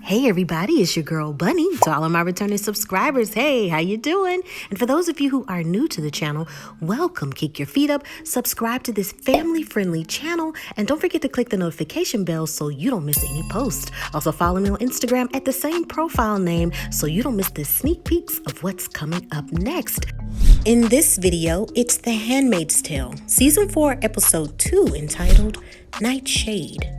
Hey everybody, it's your girl Bunny. To all of my returning subscribers, hey, how you doing? And for those of you who are new to the channel, welcome. Kick your feet up, subscribe to this family-friendly channel, and don't forget to click the notification bell so you don't miss any posts. Also follow me on Instagram at the same profile name so you don't miss the sneak peeks of what's coming up next. In this video, it's The Handmaid's Tale, Season 4, Episode 2, entitled Nightshade.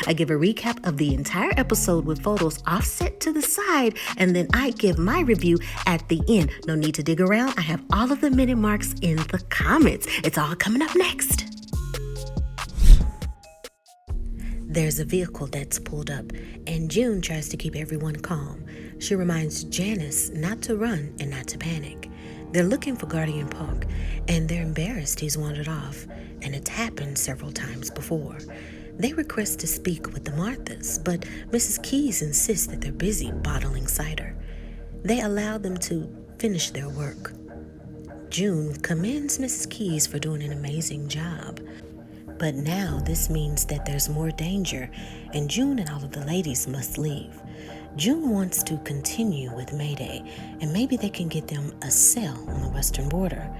I give a recap of the entire episode with photos offset to the side, and then I give my review at the end. No need to dig around. I have all of the minute marks in the comments. It's all coming up next. There's a vehicle that's pulled up, and June tries to keep everyone calm. She reminds Janice not to run and not to panic. They're looking for Guardian Park, and they're embarrassed he's wandered off, and it's happened several times before. They request to speak with the Marthas, but Mrs. Keyes insists that they're busy bottling cider. They allow them to finish their work. June commends Mrs. Keyes for doing an amazing job. But now this means that there's more danger, and June and all of the ladies must leave. June wants to continue with Mayday, and maybe they can get them a cell on the western border.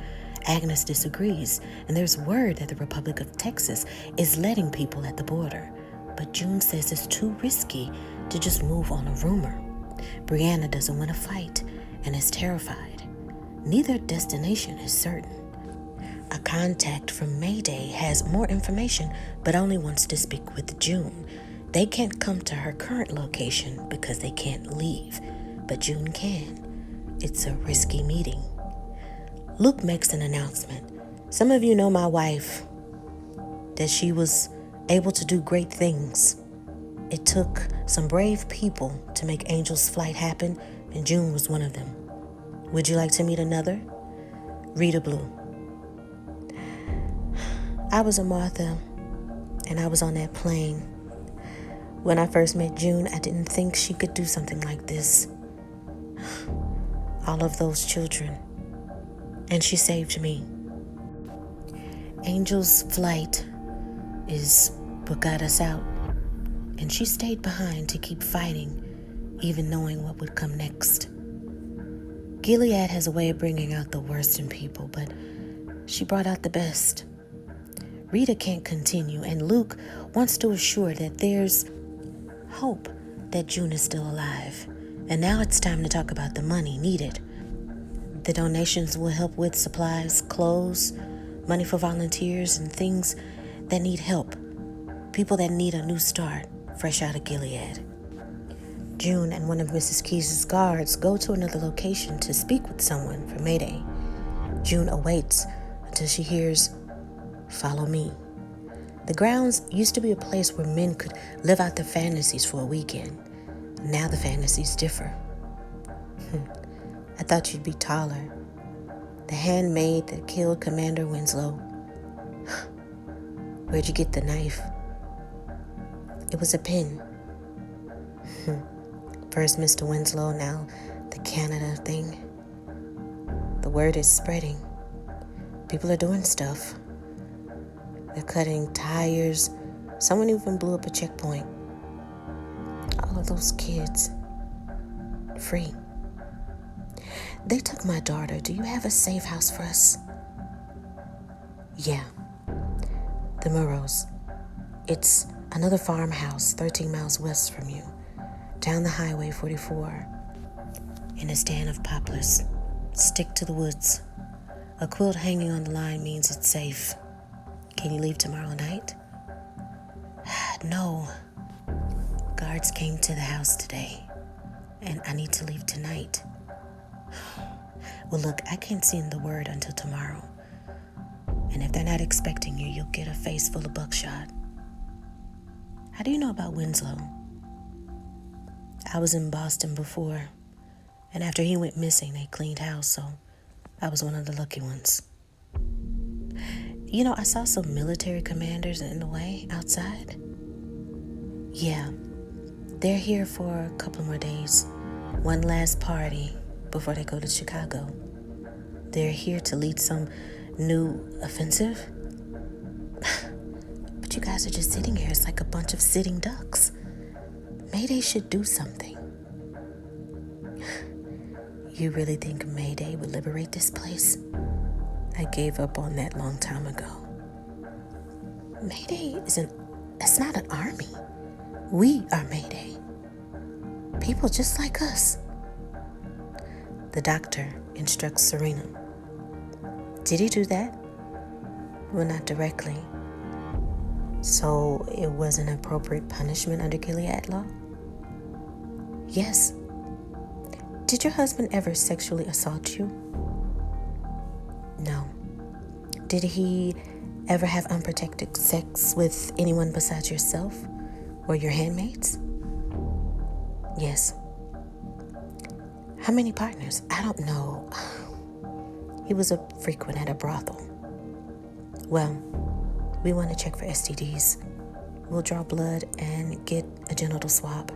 Agnes disagrees, and there's word that the Republic of Texas is letting people at the border. But June says it's too risky to just move on a rumor. Brianna doesn't want to fight and is terrified. Neither destination is certain. A contact from Mayday has more information but only wants to speak with June. They can't come to her current location because they can't leave, but June can. It's a risky meeting. Luke makes an announcement. Some of you know my wife, that she was able to do great things. It took some brave people to make Angel's flight happen, and June was one of them. Would you like to meet another? Rita Blue. I was a Martha, and I was on that plane. When I first met June, I didn't think she could do something like this. All of those children. And she saved me. Angel's flight is what got us out, and she stayed behind to keep fighting, even knowing what would come next. Gilead has a way of bringing out the worst in people, but she brought out the best. Rita can't continue, and Luke wants to assure that there's hope that June is still alive. And now it's time to talk about the money needed. The donations will help with supplies, clothes, money for volunteers, and things that need help. People that need a new start, fresh out of Gilead. June and one of Mrs. Keyes' guards go to another location to speak with someone for Mayday. June awaits until she hears, "Follow me." The grounds used to be a place where men could live out their fantasies for a weekend. Now the fantasies differ. I thought you'd be taller. The handmaid that killed Commander Winslow. Where'd you get the knife? It was a pin. First Mr. Winslow, now the Canada thing. The word is spreading. People are doing stuff. They're cutting tires. Someone even blew up a checkpoint. All of those kids. Free. They took my daughter. Do you have a safe house for us? Yeah. The Murrows. It's another farmhouse 13 miles west from you. Down the highway 44. In a stand of poplars. Stick to the woods. A quilt hanging on the line means it's safe. Can you leave tomorrow night? No. Guards came to the house today, and I need to leave tonight. Well, look, I can't send the word until tomorrow. And if they're not expecting you, you'll get a face full of buckshot. How do you know about Winslow? I was in Boston before, and after he went missing, they cleaned house, so I was one of the lucky ones. You know, I saw some military commanders in the way outside. Yeah, they're here for a couple more days. One last party before they go to Chicago. They're here to lead some new offensive. But you guys are just sitting here. It's like a bunch of sitting ducks. Mayday should do something. You really think Mayday would liberate this place? I gave up on that long time ago. Mayday it's not an army. We are Mayday. People just like us. The doctor instructs Serena. Did he do that? Well, not directly. So it was an appropriate punishment under Gilead law? Yes. Did your husband ever sexually assault you? No. Did he ever have unprotected sex with anyone besides yourself or your handmaids? Yes. How many partners? I don't know. He was a frequent at a brothel. Well, we want to check for STDs. We'll draw blood and get a genital swab.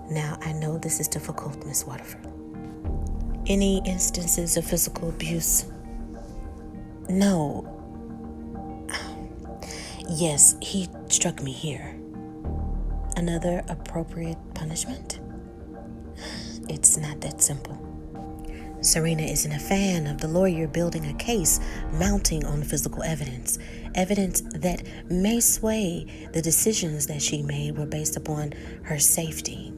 Now, I know this is difficult, Miss Waterford. Any instances of physical abuse? No. Yes, he struck me here. Another appropriate punishment? It's not that simple. Serena isn't a fan of the lawyer building a case mounting on physical evidence that may sway the decisions that she made were based upon her safety.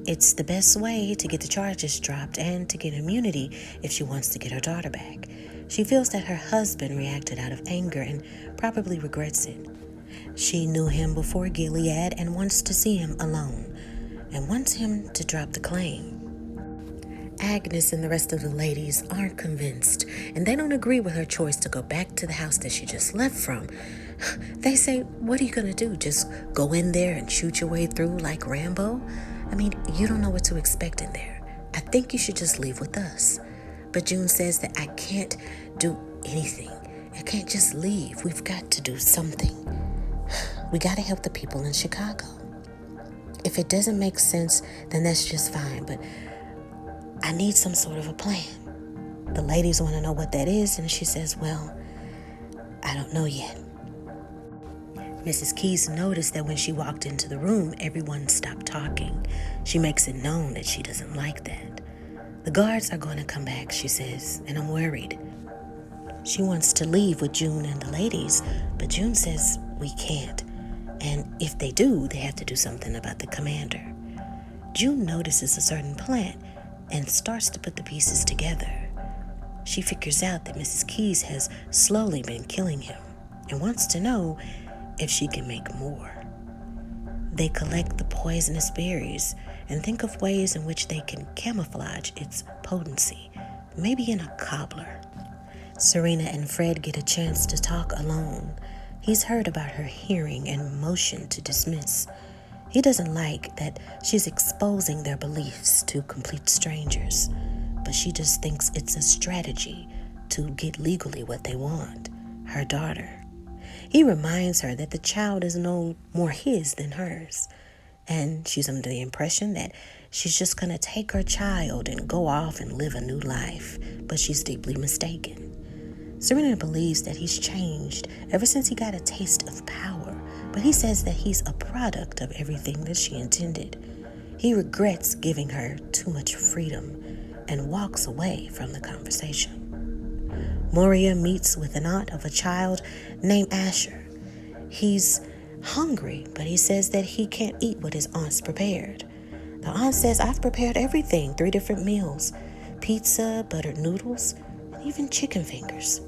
It's the best way to get the charges dropped and to get immunity if she wants to get her daughter back. She feels that her husband reacted out of anger and probably regrets it. She knew him before Gilead and wants to see him alone and wants him to drop the claim. Agnes and the rest of the ladies aren't convinced, and they don't agree with her choice to go back to the house that she just left from. They say, what are you going to do? Just go in there and shoot your way through like Rambo? I mean, you don't know what to expect in there. I think you should just leave with us. But June says that I can't do anything. I can't just leave. We've got to do something. We got to help the people in Chicago. If it doesn't make sense, then that's just fine. But I need some sort of a plan. The ladies want to know what that is, and she says, well, I don't know yet. Mrs. Keyes noticed that when she walked into the room, everyone stopped talking. She makes it known that she doesn't like that. The guards are going to come back, she says, and I'm worried. She wants to leave with June and the ladies, but June says we can't. And if they do, they have to do something about the commander. June notices a certain plant and starts to put the pieces together. She figures out that Mrs. Keyes has slowly been killing him and wants to know if she can make more. They collect the poisonous berries and think of ways in which they can camouflage its potency, maybe in a cobbler. Serena and Fred get a chance to talk alone. He's heard about her hearing and motion to dismiss. He doesn't like that she's exposing their beliefs to complete strangers, but she just thinks it's a strategy to get legally what they want, her daughter. He reminds her that the child is no more his than hers, and she's under the impression that she's just going to take her child and go off and live a new life, but she's deeply mistaken. Serena believes that he's changed ever since he got a taste of power, but he says that he's a product of everything that she intended. He regrets giving her too much freedom and walks away from the conversation. Moira meets with an aunt of a child named Asher. He's hungry, but he says that he can't eat what his aunt's prepared. The aunt says, I've prepared everything, 3 different meals, pizza, buttered noodles, and even chicken fingers.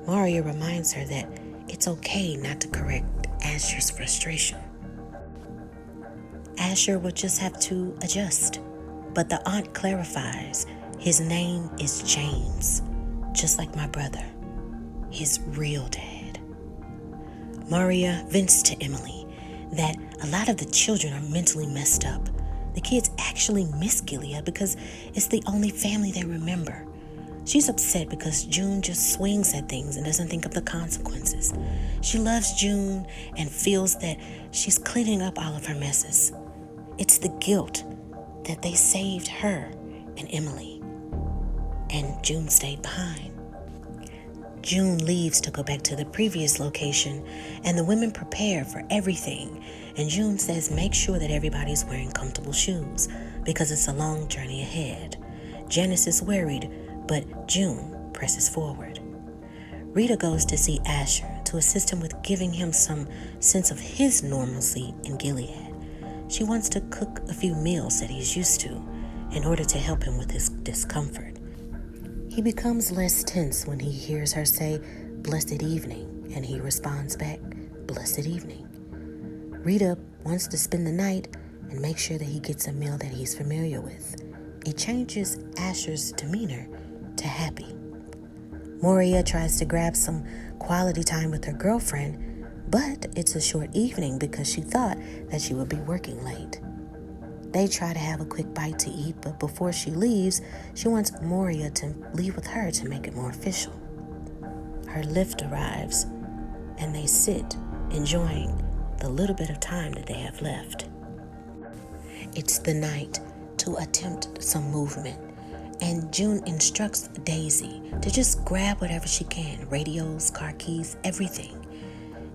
Moira reminds her that it's okay not to correct Asher's frustration. Asher will just have to adjust, but the aunt clarifies his name is James, just like my brother, his real dad. Moira vents to Emily that a lot of the children are mentally messed up. The kids actually miss Gilead because it's the only family they remember. She's upset because June just swings at things and doesn't think of the consequences. She loves June and feels that she's cleaning up all of her messes. It's the guilt that they saved her and Emily, and June stayed behind. June leaves to go back to the previous location, and the women prepare for everything. And June says make sure that everybody's wearing comfortable shoes because it's a long journey ahead. Janice is worried, but June presses forward. Rita goes to see Asher to assist him with giving him some sense of his normalcy in Gilead. She wants to cook a few meals that he's used to in order to help him with his discomfort. He becomes less tense when he hears her say, "Blessed evening," and he responds back, "Blessed evening." Rita wants to spend the night and make sure that he gets a meal that he's familiar with. It changes Asher's demeanor to happy. Moira tries to grab some quality time with her girlfriend, but it's a short evening because she thought that she would be working late. They try to have a quick bite to eat, but before she leaves, she wants Moira to leave with her to make it more official. Her lift arrives, and they sit, enjoying the little bit of time that they have left. It's the night to attempt some movement, and June instructs Daisy to just grab whatever she can, radios, car keys, everything.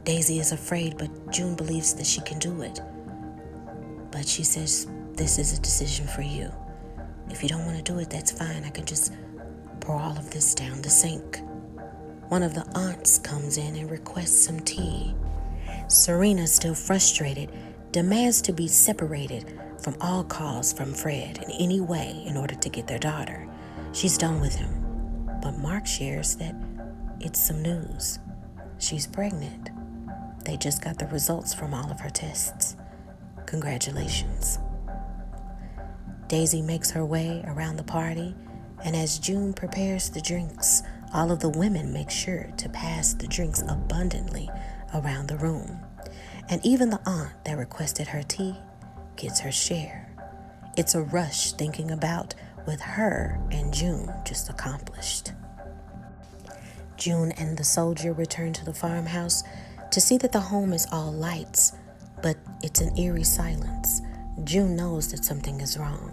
Daisy is afraid, but June believes that she can do it. But she says, "This is a decision for you. If you don't want to do it, that's fine. I can just pour all of this down the sink." One of the aunts comes in and requests some tea. Serena, still frustrated, demands to be separated from all calls from Fred in any way in order to get their daughter. She's done with him. But Mark shares that it's some news. She's pregnant. They just got the results from all of her tests. Congratulations. Daisy makes her way around the party, and as June prepares the drinks, all of the women make sure to pass the drinks abundantly around the room. And even the aunt that requested her tea gets her share. It's a rush thinking about what her and June just accomplished. June and the soldier return to the farmhouse to see that the home is all lights, but it's an eerie silence. June knows that something is wrong.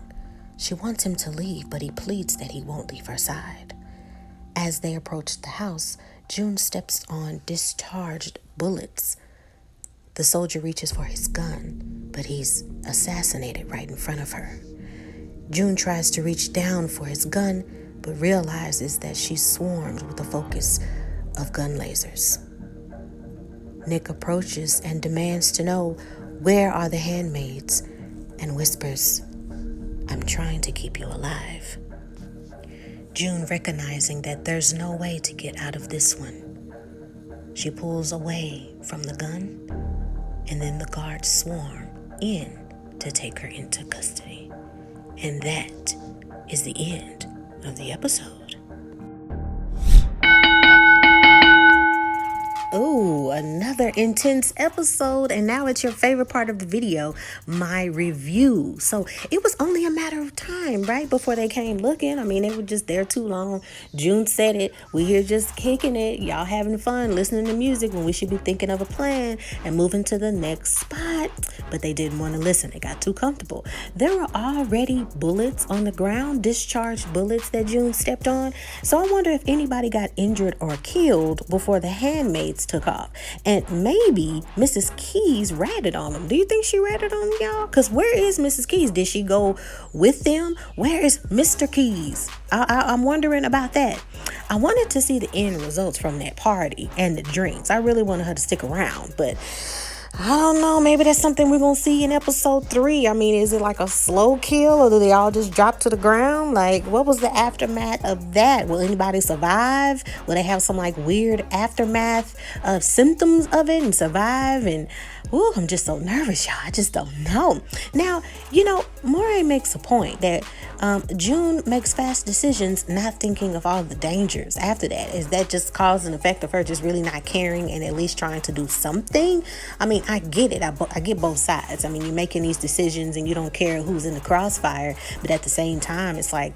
She wants him to leave, but he pleads that he won't leave her side. As they approach the house, June steps on discharged bullets. The soldier reaches for his gun, but he's assassinated right in front of her. June tries to reach down for his gun, but realizes that she's swarmed with a focus of gun lasers. Nick approaches and demands to know where are the handmaids, and whispers, "I'm trying to keep you alive." June, recognizing that there's no way to get out of this one, she pulls away from the gun, and then the guards swarm in to take her into custody. And that is the end of the episode. Oh, another intense episode, and now it's your favorite part of the video, my review. So it was only a matter of time, right, before they came looking. I mean, they were just there too long. June said it. We here just kicking it. Y'all having fun, listening to music when we should be thinking of a plan and moving to the next spot. But they didn't want to listen. They got too comfortable. There were already bullets on the ground, discharged bullets that June stepped on. So I wonder if anybody got injured or killed before the handmaids took off. And maybe Mrs. Keys ratted on them. Do you think she ratted on them, y'all? Because where is Mrs. Keys? Did she go with them? Where is Mr. Keys? I'm wondering about that. I wanted to see the end results from that party and the drinks. I really wanted her to stick around, but I don't know. Maybe that's something we're going to see in episode 3. I mean, is it like a slow kill, or do they all just drop to the ground? Like, what was the aftermath of that? Will anybody survive? Will they have some like weird aftermath of symptoms of it and survive? And ooh, I'm just so nervous, y'all. I just don't know. Now, Moira makes a point that June makes fast decisions, not thinking of all the dangers after that. Is that just cause and effect of her just really not caring and at least trying to do something? I mean, I get it. I get both sides. I mean, you're making these decisions and you don't care who's in the crossfire, but at the same time, it's like,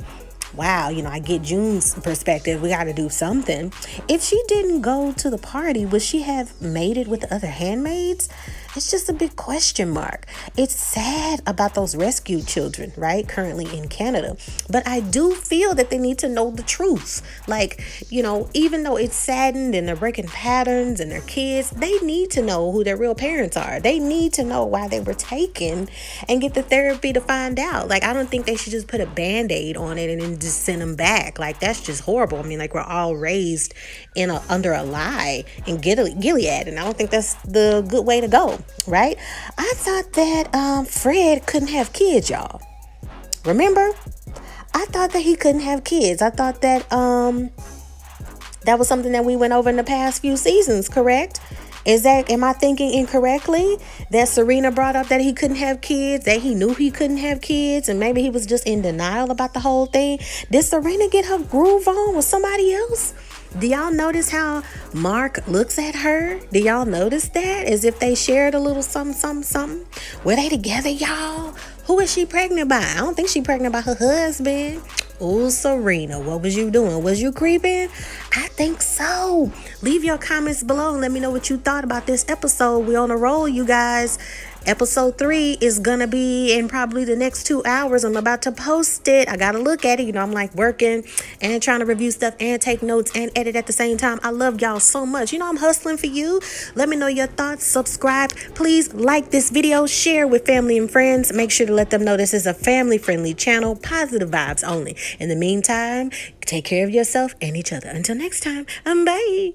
wow, I get June's perspective. We got to do something. If she didn't go to the party, would she have made it with the other handmaids? It's just a big question mark. It's sad about those rescued children, right? Currently in Canada. But I do feel that they need to know the truth. Like, even though it's saddened and they're breaking patterns and their kids, they need to know who their real parents are. They need to know why they were taken and get the therapy to find out. Like, I don't think they should just put a Band-Aid on it and then just send them back. Like, that's just horrible. I mean, like, we're all raised under a lie in Gilead, and I don't think that's the good way to go, right? I thought that Fred couldn't have kids, y'all. Remember? I thought that he couldn't have kids. I thought that that was something that we went over in the past few seasons, correct? Am I thinking incorrectly? That Serena brought up that he couldn't have kids, that he knew he couldn't have kids, and maybe he was just in denial about the whole thing. Did Serena get her groove on with somebody else? Do y'all notice how Mark looks at her? Do y'all notice that? As if they shared a little something? Were they together, y'all? Who is she pregnant by? I don't think she's pregnant by her husband. Oh, Serena, what was you doing? Was you creeping? I think so. Leave your comments below and let me know what you thought about this episode. We on a roll, you guys. Episode 3 is gonna be in probably the next 2 hours. I'm about to post it. I gotta look at it. I'm like working and trying to review stuff and take notes and edit at the same time. I love y'all so much. I'm hustling for you. Let me know your thoughts. Subscribe. Please like this video. Share with family and friends. Make sure to let them know this is a family-friendly channel. Positive vibes only. In the meantime, take care of yourself and each other. Until next time, bye.